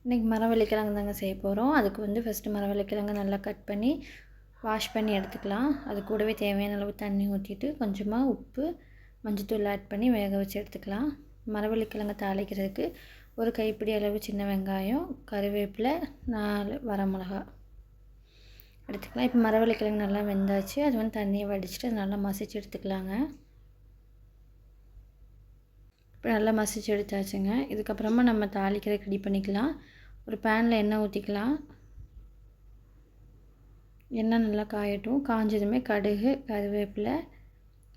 இன்றைக்கி மரவள்ளிக்கிழங்கு தாங்க செய்ய போகிறோம். அதுக்கு வந்து ஃபஸ்ட்டு மரவள்ளிக்கிழங்கு நல்லா கட் பண்ணி வாஷ் பண்ணி எடுத்துக்கலாம். அது கூடவே தேவையான அளவு தண்ணி ஊற்றிட்டு கொஞ்சமாக உப்பு, மஞ்சத்தூள் ஆட் பண்ணி வேக வச்சு எடுத்துக்கலாம். மரவள்ளிக்கிழங்கு தாளிக்கிறதுக்கு ஒரு கைப்பிடி அளவு சின்ன வெங்காயம், கருவேப்பிலை, 4 வரமிளகா எடுத்துக்கலாம். இப்போ மரவள்ளிக்கிழங்கு நல்லா வெந்தாச்சு. அது வந்து தண்ணியை வடிச்சிட்டு அது நல்லா மசிச்சு எடுத்துக்கலாங்க. இப்போ நல்லா மசிச்சு எடுத்தாச்சுங்க. இதுக்கப்புறமா நம்ம தாளிக்கிறதுக்கு ரெடி பண்ணிக்கலாம். ஒரு பேனில் எண்ணெய் ஊற்றிக்கலாம். எண்ணெய் நல்லா காயட்டும். காஞ்சதுமே கடுகு, கருவேப்பிலை,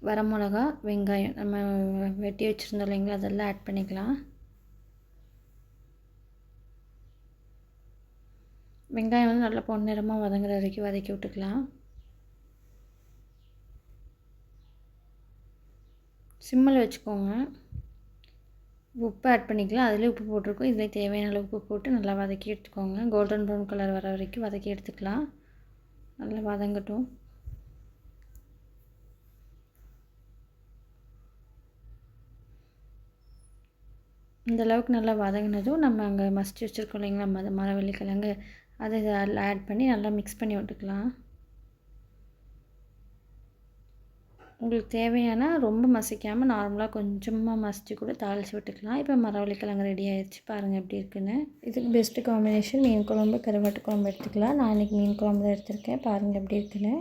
வரமிளகா, வெங்காயம் நம்ம வெட்டி வச்சுருந்தோம் இல்லைங்களா, அதெல்லாம் ஆட் பண்ணிக்கலாம். வெங்காயம் வந்து நல்லா பொன்னிறமாக வதங்குற வரைக்கும் வதக்கி விட்டுக்கலாம். சிம்மில் வச்சுக்கோங்க. உப்பு ஆட் பண்ணிக்கலாம். அதிலே உப்பு போட்டிருக்கோம். இதிலே தேவையான அளவு உப்பு போட்டு நல்லா வதக்கி எடுத்துக்கோங்க. கோல்டன் ப்ரௌன் கலர் வர வரைக்கும் வதக்கி எடுத்துக்கலாம். நல்லா வதங்கட்டும். இந்த அளவுக்கு நல்லா வதங்கினதும் நம்ம அங்கே மசிச்சு வச்சுருக்கோம் இல்லைங்களா மரவள்ளிக்கிழங்கு, அதை அதில் ஆட் பண்ணி நல்லா மிக்ஸ் பண்ணி விட்டுக்கலாம். உங்களுக்கு தேவையான ரொம்ப மசிக்காமல் நார்மலாக கொஞ்சமாக மசித்து கூட தாளித்து விட்டுக்கலாம். இப்போ மரவள்ளிக்கிழங்கு ரெடி ஆயிடுச்சு. பாருங்கள் எப்படி இருக்குன்னு. இதுக்கு பெஸ்ட்டு காம்பினேஷன் மீன் குழம்பு, கருவாட்டு குழம்பு எடுத்துக்கலாம். நான் இன்றைக்கி மீன் குழம்பு தான் எடுத்திருக்கேன். பாருங்கள் எப்படி இருக்குன்னு.